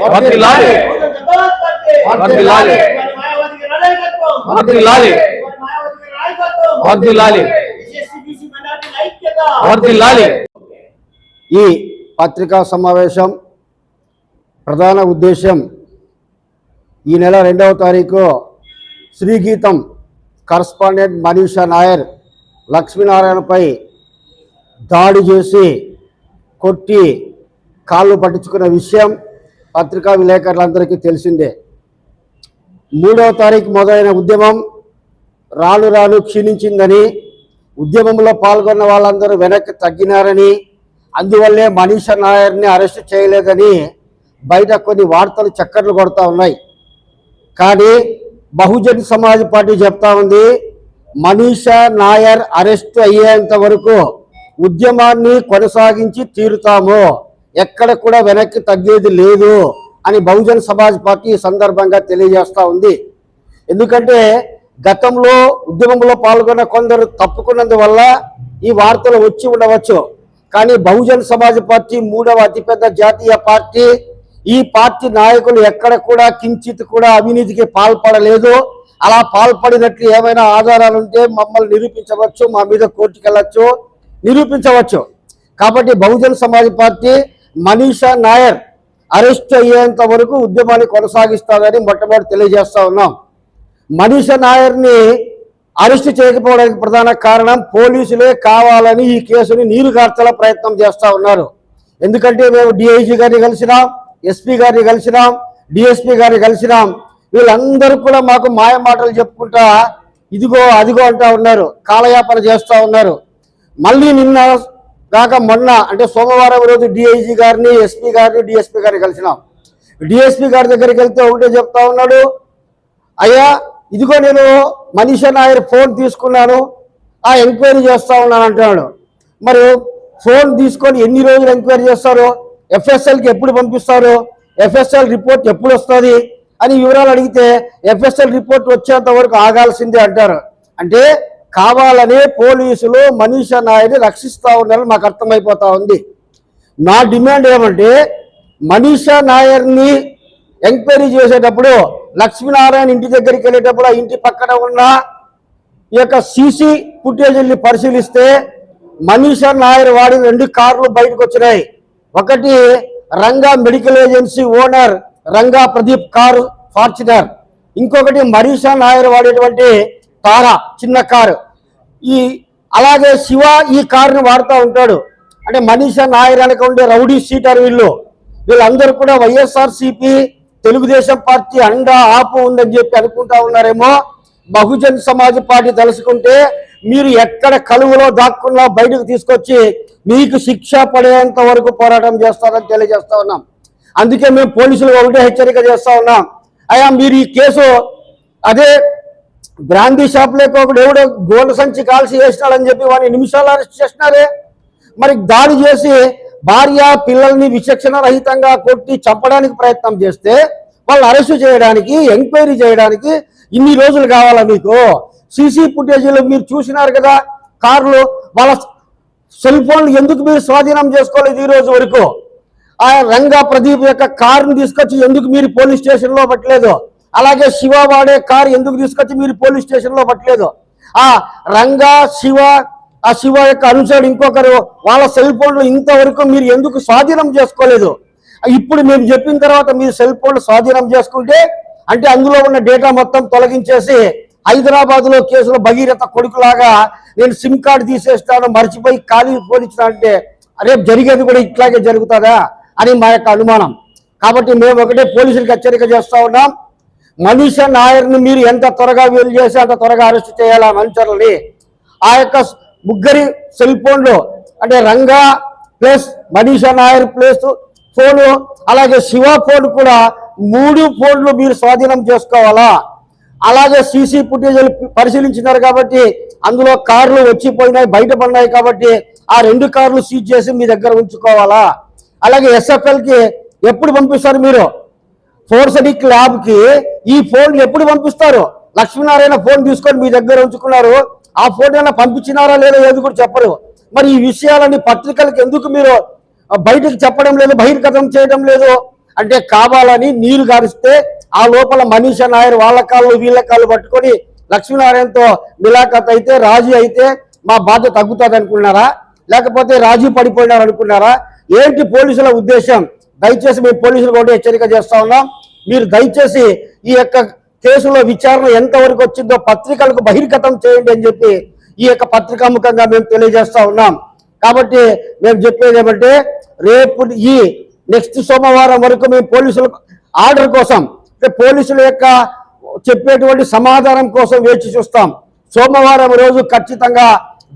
వర్ధిల్లాలి వర్ధిల్లాలి వర్ధిల్లాలి వర్ధిల్లాలి వర్ధిల్లాలి. ఈ పత్రికా సమావేశం ప్రధాన ఉద్దేశం ఈ నెల 2వ తారీఖు శ్రీగీతం కరస్పాండెంట్ మనీషా నాయర్ లక్ష్మీనారాయణపై దాడి చేసి కొట్టి కాళ్ళు పట్టించుకున్న విషయం పత్రికా విలేకరులందరికీ తెలిసిందే. 3వ తారీఖు మొదలైన ఉద్యమం రాను రాను క్షీణించిందని, ఉద్యమంలో పాల్గొన్న వాళ్ళందరూ వెనక్కి తగ్గినారని, అందువల్లే మనీషా నాయర్ని అరెస్ట్ చేయలేదని బయట కొన్ని వార్తలు చక్కర్లు కొడతా ఉన్నాయి. కానీ బహుజన్ సమాజ్ పార్టీ చెప్తా ఉంది, మనీషా నాయర్ అరెస్ట్ అయ్యేంత వరకు ఉద్యమాన్ని కొనసాగించి తీరుతాము, ఎక్కడ కూడా వెనక్కి తగ్గేది లేదు అని బహుజన్ సమాజ్ పార్టీ సందర్భంగా తెలియజేస్తూ ఉంది. ఎందుకంటే గతంలో ఉద్యమంలో పాల్గొన్న కొందరు తప్పుకున్నందువల్ల ఈ వార్తలు వచ్చి ఉండవచ్చు. కానీ బహుజన్ సమాజ్ పార్టీ 3వ అతిపెద్ద జాతీయ పార్టీ, ఈ పార్టీ నాయకులు ఎక్కడ కూడా కించిత్ కూడా అవినీతికి పాల్పడలేదు. అలా పాల్పడినట్లు ఏమైనా ఆధారాలు ఉంటే మమ్మల్ని నిరూపించవచ్చు, మా మీద కోర్టుకు వెళ్ళచ్చు, నిరూపించవచ్చు. కాబట్టి బహుజన్ సమాజ్ పార్టీ మనీషా నాయర్ అరెస్ట్ అయ్యేంత వరకు ఉద్యమాన్ని కొనసాగిస్తామని మొట్టమొదటి తెలియజేస్తా ఉన్నాం. మనీషా నాయర్ని అరెస్ట్ చేయకపోవడానికి ప్రధాన కారణం పోలీసులే కావాలని ఈ కేసుని నీరుగార్చల ప్రయత్నం చేస్తూ ఉన్నారు. ఎందుకంటే మేము డిఐజీ గారిని కలిసినాం, ఎస్పీ గారిని కలిసినాం, డిఎస్పీ గారిని కలిసినాం. వీళ్ళందరూ కూడా మాకు మాయ మాటలు చెప్పుకుంటా ఇదిగో అదిగో అంటూ ఉన్నారు, కాలయాపన చేస్తూ ఉన్నారు. మళ్ళీ నిన్న కాక మొన్న అంటే సోమవారం రోజు డిఐజీ గారిని, ఎస్పీ గారిని, డిఎస్పీ గారిని కలిసినాం. డిఎస్పీ గారి దగ్గరికి వెళ్తే ఒకటే చెప్తా ఉన్నాడు, అయ్యా ఇదిగో నేను మనీషా నాయర్ ఫోన్ తీసుకున్నాను, ఆ ఎంక్వైరీ చేస్తూ ఉన్నాను అంటున్నాడు. మరి ఫోన్ తీసుకొని ఎన్ని రోజులు ఎంక్వైరీ చేస్తారు, ఎఫ్ఎస్ఎల్కి ఎప్పుడు పంపిస్తారు, ఎఫ్ఎస్ఎల్ రిపోర్ట్ ఎప్పుడు వస్తుంది అని వివరాలు అడిగితే ఎఫ్ఎస్ఎల్ రిపోర్ట్ వచ్చేంత వరకు ఆగాల్సిందే అంటారు. అంటే కావాలనే పోలీసులు మనీషా నాయర్ని రక్షిస్తూ ఉన్నారని మాకు అర్థమైపోతా ఉంది. నా డిమాండ్ ఏమంటే మనీషా నాయర్ని ఎంక్వైరీ చేసేటప్పుడు లక్ష్మీనారాయణ ఇంటి దగ్గరికి వెళ్ళేటప్పుడు ఆ ఇంటి పక్కన ఉన్న ఈ యొక్క సీసీ ఫుటేజీని పరిశీలిస్తే మనీషా నాయర్ వాడిన 2 కార్లు బయటకు వచ్చినాయి. ఒకటి Ranga medical agency owner Ranga Pradeep car Fortuner, ఇంకొకటి మనీషా నాయర్ వాడేటువంటి తారా చిన్న కారు. అలాగే శివ ఈ కారుని వాడుతూ ఉంటాడు. అంటే మనీషా నాయర్ వెనక ఉండే రౌడీ సీటర్ వీళ్ళందరూ కూడా వైఎస్ఆర్సీపీ తెలుగుదేశం పార్టీ అండా ఆపు ఉందని చెప్పి అనుకుంటా ఉన్నారేమో. బహుజన్ సమాజ్ పార్టీ తలుసుకుంటే మీరు ఎక్కడ కలువలో దాక్కున్నా బయటకు తీసుకొచ్చి మీకు శిక్ష పడేంత వరకు పోరాటం చేస్తారని తెలియజేస్తా ఉన్నాం. అందుకే మేము పోలీసులు ఒకటే హెచ్చరిక చేస్తా ఉన్నాం, అయ్యా మీరు ఈ కేసు అదే బ్రాందీ షాప్లోకి ఒకడు ఎవడో గోల్డ్ సంచి కాల్సి వేసినాడని చెప్పి వాడిని నిమిషాలు అరెస్ట్ చేసినారే. మరి దాడి చేసి భార్య పిల్లల్ని విచక్షణ రహితంగా కొట్టి చంపడానికి ప్రయత్నం చేస్తే వాళ్ళు అరెస్టు చేయడానికి, ఎంక్వైరీ చేయడానికి ఇన్ని రోజులు కావాలా మీకు? సీసీ ఫుటేజీలు మీరు చూసినారు కదా, కార్లు, వాళ్ళ సెల్ ఫోన్లు ఎందుకు మీరు స్వాధీనం చేసుకోలేదు ఈ రోజు వరకు? ఆ రంగా ప్రదీప్ యొక్క కారుని తీసుకొచ్చి ఎందుకు మీరు పోలీస్ స్టేషన్లో పట్టలేదు? అలాగే శివ వాడే కారు ఎందుకు తీసుకొచ్చి మీరు పోలీస్ స్టేషన్లో పట్టలేదు? ఆ రంగా శివ, ఆ శివ యొక్క అనుచరుడు ఇంకొకరు, వాళ్ళ సెల్ ఫోన్లు ఇంతవరకు మీరు ఎందుకు స్వాధీనం చేసుకోలేదు? ఇప్పుడు మేము చెప్పిన తర్వాత మీరు సెల్ ఫోన్లు స్వాధీనం చేసుకుంటే అంటే అందులో ఉన్న డేటా మొత్తం తొలగించేసి హైదరాబాద్లో కేసులో భగీరథ కొడుకులాగా నేను సిమ్ కార్డు తీసేస్తాను మర్చిపోయి ఖాళీ ఫోన్ ఇచ్చిన అంటే రేపు జరిగేది కూడా ఇట్లాగే జరుగుతుందా అని మా యొక్క అనుమానం. కాబట్టి మేము ఒకటే పోలీసులకు హెచ్చరిక చేస్తూ ఉన్నాం, మనీషా నాయర్ని మీరు ఎంత త్వరగా వీలు చేసి అంత త్వరగా అరెస్ట్ చేయాలా అనుచరులని. ఆ యొక్క ముగ్గురి సెల్ ఫోన్లు అంటే Ranga plus Manisha Nair plus phone అలాగే శివ ఫోన్ కూడా 3 ఫోన్లు మీరు స్వాధీనం చేసుకోవాలా. అలాగే సీసీ ఫుటేజీలు పరిశీలించినారు కాబట్టి అందులో కార్లు వచ్చిపోయినాయి, బయటపడినాయి కాబట్టి ఆ 2 కార్లు సీజ్ చేసి మీ దగ్గర ఉంచుకోవాలా. అలాగే ఎస్ఎఫ్ఎల్కి ఎప్పుడు పంపిస్తారు మీరు? ఫోర్సెనిక్ ల్యాబ్కి ఈ ఫోన్ ఎప్పుడు పంపిస్తారు? లక్ష్మీనారాయణ ఫోన్ తీసుకొని మీ దగ్గర ఉంచుకున్నారు, ఆ ఫోన్ ఏమైనా పంపించినారా లేదా ఏది కూడా చెప్పరు. మరి ఈ విషయాలని పత్రికలకు ఎందుకు మీరు బయటకు చెప్పడం లేదు, బహిర్గతం చేయడం లేదు? అంటే కావాలని నీరు గారిస్తే ఆ లోపల మనీషా నాయర్ వాళ్ళ కాళ్ళు వీళ్ళ కాళ్ళు పట్టుకొని లక్ష్మీనారాయణతో మిలాఖత్ అయితే రాజీ అయితే మా బాధ తగ్గుతుంది అనుకున్నారా, లేకపోతే రాజీ పడిపోయినారు అనుకున్నారా? ఏంటి పోలీసుల ఉద్దేశం? దయచేసి మేము పోలీసులు కూడా హెచ్చరిక చేస్తా ఉన్నాం. మీరు దయచేసి ఈ యొక్క కేసులో విచారణ ఎంతవరకు వచ్చిందో పత్రికలకు బహిర్గతం చేయండి అని చెప్పి ఈ యొక్క పత్రికాముఖంగా మేము తెలియజేస్తా ఉన్నాం. కాబట్టి మేము చెప్పేది ఏమంటే రేపు ఈ నెక్స్ట్ సోమవారం వరకు మేము పోలీసుల ఆర్డర్ కోసం, పోలీసుల యొక్క చెప్పేటువంటి సమాధానం కోసం వేచి చూస్తాం. సోమవారం రోజు ఖచ్చితంగా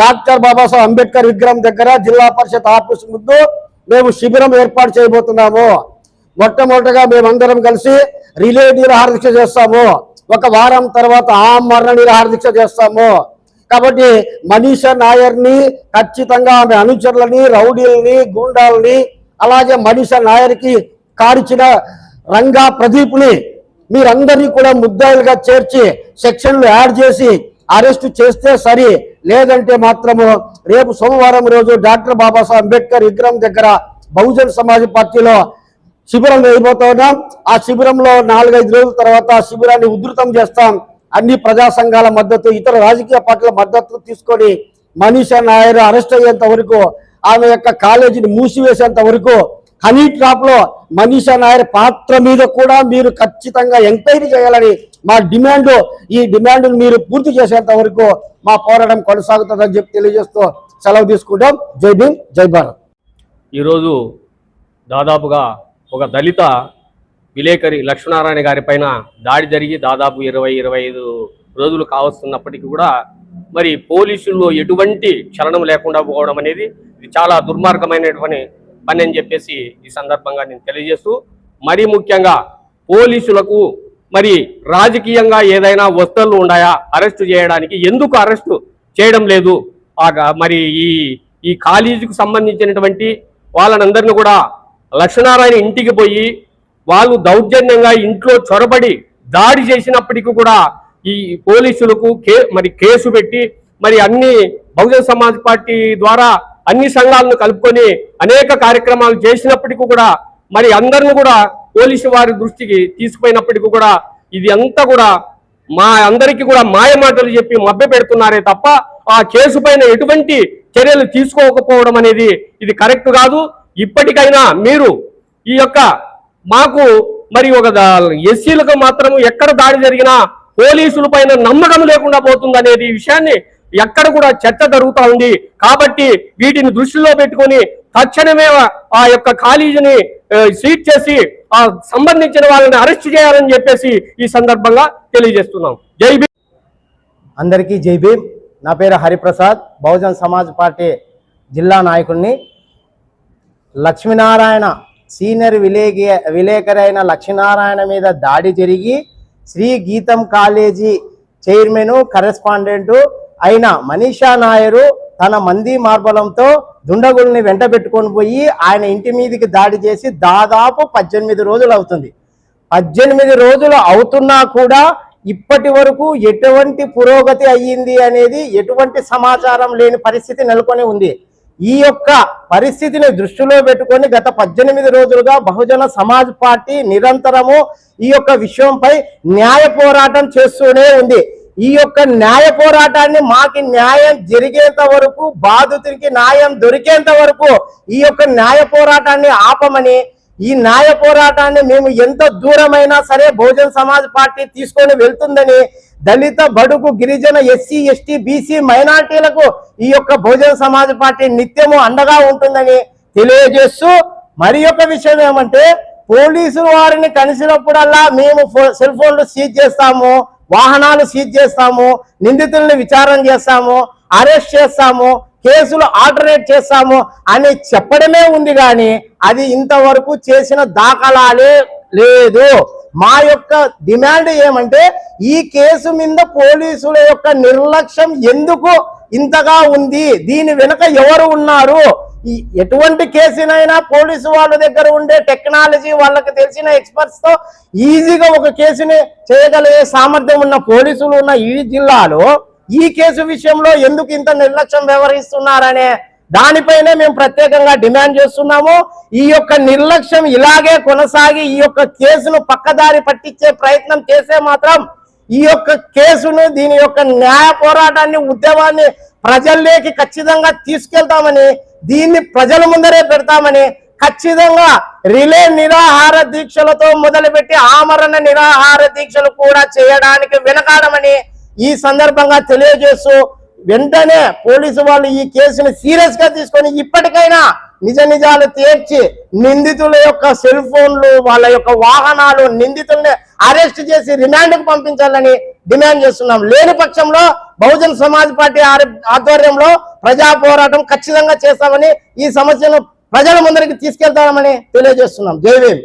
డాక్టర్ బాబాసాహెబ్ అంబేద్కర్ విగ్రహం దగ్గర జిల్లా పరిషత్ ఆఫీస్ ముందు మేము శిబిరం ఏర్పాటు చేయబోతున్నాము. మొట్టమొదటిగా మేమందరం కలిసి రిలే నిరాహార దీక్ష చేస్తాము. ఒక వారం తర్వాత ఆమరణ నిరాహార దీక్ష చేస్తాము. కాబట్టి మనీషా నాయర్ని ఖచ్చితంగా ఆమె అనుచరులని, రౌడీలని, గూండాలని, అలాగే మనీషా నాయర్కి కారిచిన రంగా ప్రదీప్ని మీరందరినీ కూడా ముద్దాయిలుగా చేర్చి సెక్షన్లు యాడ్ చేసి అరెస్టు చేస్తే సరి, లేదంటే మాత్రము రేపు సోమవారం రోజు డాక్టర్ బాబాసాహెబ్ అంబేద్కర్ విగ్రహం దగ్గర బహుజన్ సమాజ్ పార్టీలో శిబిరం వేయబోతా ఉన్నాం. ఆ శిబిరంలో 4-5 రోజుల తర్వాత ఆ శిబిరాన్ని ఉధృతం చేస్తాం. అన్ని ప్రజా సంఘాల మద్దతు, ఇతర రాజకీయ పార్టీల మద్దతు తీసుకొని మనీషా నాయర్ అరెస్ట్ అయ్యేంత వరకు, ఆమె యొక్క కాలేజీని మూసివేసేంత వరకు, హనీ ట్రాప్ లో మనీషా నాయర్ పాత్ర మీద కూడా మీరు ఖచ్చితంగా ఎంక్వైరీ చేయాలని మా డిమాండ్. ఈ డిమాండ్ మీరు పూర్తి చేసేంత వరకు మా పోరాటం కొనసాగుతుందని చెప్పి తెలియజేస్తూ సెలవు తీసుకుంటాం. జై భీమ్, జై భారత్. ఈరోజు దాదాపుగా ఒక దళిత విలేకరి లక్ష్మీనారాయణ గారి పైన దాడి జరిగి దాదాపు 20-25 రోజులు కావస్తున్నప్పటికీ కూడా మరి పోలీసుల్లో ఎటువంటి చలనం లేకుండా పోవడం అనేది ఇది చాలా దుర్మార్గమైనటువంటి పని అని చెప్పేసి ఈ సందర్భంగా నేను తెలియజేస్తూ, మరీ ముఖ్యంగా పోలీసులకు మరి రాజకీయంగా ఏదైనా వస్తువులు ఉన్నాయా అరెస్టు చేయడానికి, ఎందుకు అరెస్టు చేయడం లేదు? మరి ఈ కాలేజీకి సంబంధించినటువంటి వాళ్ళనందరినీ కూడా లక్ష్మీనారాయణ ఇంటికి పోయి వాళ్ళు దౌర్జన్యంగా ఇంట్లో చొరబడి దాడి చేసినప్పటికీ కూడా ఈ పోలీసులకు కేసు పెట్టి మరి అన్ని బహుజన్ సమాజ్ పార్టీ ద్వారా అన్ని సంఘాలను కలుపుకొని అనేక కార్యక్రమాలు చేసినప్పటికీ కూడా మరి అందరిని కూడా పోలీసు వారి దృష్టికి తీసుకుపోయినప్పటికీ కూడా ఇది అంతా కూడా మా అందరికీ కూడా మాయ మాటలు చెప్పి మభ్య పెడుతున్నారే తప్ప ఆ కేసు పైన ఎటువంటి చర్యలు తీసుకోకపోవడం అనేది ఇది కరెక్ట్ కాదు. ఇప్పటికైనా మీరు ఈ యొక్క మాకు మరి ఒక ఎస్సీలకు మాత్రం ఎక్కడ దాడి జరిగినా పోలీసుల పైన నమ్మకం లేకుండా పోతుంది అనేది విషయాన్ని ఎక్కడ కూడా చర్చ జరుగుతూ ఉంది. కాబట్టి వీటిని దృష్టిలో పెట్టుకొని తక్షణమే ఆ యొక్క కాలేజీని సీజ్ చేసి ఆ సంబంధించిన వాళ్ళని అరెస్ట్ చేయాలని చెప్పేసి ఈ సందర్భంగా తెలియజేస్తున్నాం. జై భీమ్. అందరికీ జై భీమ్. నా పేరు హరిప్రసాద్, బహుజన్ సమాజ్ పార్టీ జిల్లా నాయకుడిని. లక్ష్మీనారాయణ సీనియర్ విలేకరి అయిన లక్ష్మీనారాయణ మీద దాడి జరిగి శ్రీ గీతం కాలేజీ చైర్మన్ కరెస్పాండెంట్ అయిన మనీషా నాయరు తన మంది మార్బలంతో దుండగుల్ని వెంట పెట్టుకొని పోయి ఆయన ఇంటి మీదకి దాడి చేసి దాదాపు 18 రోజులు అవుతుంది. 18 రోజులు అవుతున్నా కూడా ఇప్పటి వరకు ఎటువంటి పురోగతి అయ్యింది అనేది ఎటువంటి సమాచారం లేని పరిస్థితి నెలకొని ఉంది. ఈ యొక్క పరిస్థితిని దృష్టిలో పెట్టుకొని గత 18 రోజులుగా బహుజన సమాజ్ పార్టీ నిరంతరము ఈ యొక్క విషయంపై న్యాయ పోరాటం చేస్తూనే ఉంది. ఈ యొక్క న్యాయ పోరాటాన్ని మాకు న్యాయం జరిగేంత వరకు, బాధితుడికి న్యాయం దొరికేంత వరకు ఈ యొక్క న్యాయ పోరాటాన్ని ఆపమని, ఈ న్యాయ పోరాటాన్ని మేము ఎంత దూరమైనా సరే బహుజన సమాజ్ పార్టీ తీసుకొని వెళ్తుందని, దళిత, బడుగు, గిరిజన, ఎస్సీ, ఎస్టీ, బీసీ మైనార్టీలకు ఈ యొక్క బహుజన సమాజ్ పార్టీ నిత్యము అండగా ఉంటుందని తెలియజేస్తూ, మరి యొక్క విషయం ఏమంటే పోలీసులు వారిని కలిసినప్పుడల్లా మేము సెల్ ఫోన్లు సీజ్ చేస్తాము, వాహనాలు సీజ్ చేస్తాము, నిందితుల్ని విచారణ చేస్తాము, అరెస్ట్ చేస్తాము, కేసులు ఆల్టర్నేట్ చేస్తాము అని చెప్పడమే ఉంది కానీ అది ఇంతవరకు చేసిన దాఖలాలే లేదు. మా యొక్క డిమాండ్ ఏమంటే ఈ కేసు మీద పోలీసుల యొక్క నిర్లక్ష్యం ఎందుకు ఇంతగా ఉంది, దీని వెనుక ఎవరు ఉన్నారు? ఎటువంటి కేసునైనా పోలీసు వాళ్ళ దగ్గర ఉండే టెక్నాలజీ, వాళ్ళకి తెలిసిన ఎక్స్పర్ట్స్ తో ఈజీగా ఒక కేసుని చేయగలిగే సామర్థ్యం ఉన్న పోలీసులు ఉన్న ఈ జిల్లాలో ఈ కేసు విషయంలో ఎందుకు ఇంత నిర్లక్ష్యం వ్యవహరిస్తున్నారనే దానిపైనే మేము ప్రత్యేకంగా డిమాండ్ చేస్తున్నాము. ఈ యొక్క నిర్లక్ష్యం ఇలాగే కొనసాగి ఈ యొక్క కేసును పక్కదారి పట్టించే ప్రయత్నం చేసే మాత్రం ఈ యొక్క కేసును, దీని యొక్క న్యాయ పోరాటాన్ని, ఉద్యమాన్ని ప్రజల్లోకి ఖచ్చితంగా తీసుకెళ్తామని, దీన్ని ప్రజల ముందరే పెడతామని, ఖచ్చితంగా రిలే నిరాహార దీక్షలతో మొదలుపెట్టి ఆమరణ నిరాహార దీక్షలు కూడా చేయడానికి వెనకాడమని ఈ సందర్భంగా తెలియజేస్తూ, వెంటనే పోలీసు వాళ్ళు ఈ కేసుని సీరియస్ గా తీసుకొని ఇప్పటికైనా నిజ నిజాలు తీర్చి నిందితుల యొక్క సెల్ ఫోన్లు, వాళ్ళ యొక్క వాహనాలు, నిందితుల్ని అరెస్ట్ చేసి రిమాండ్కు పంపించాలని డిమాండ్ చేస్తున్నాం. లేని పక్షంలో బహుజన్ సమాజ్ పార్టీ ఆధ్వర్యంలో ప్రజా పోరాటం ఖచ్చితంగా చేస్తామని, ఈ సమస్యను ప్రజల ముందరికి తీసుకెళ్తామని తెలియజేస్తున్నాం. జై భీమ్.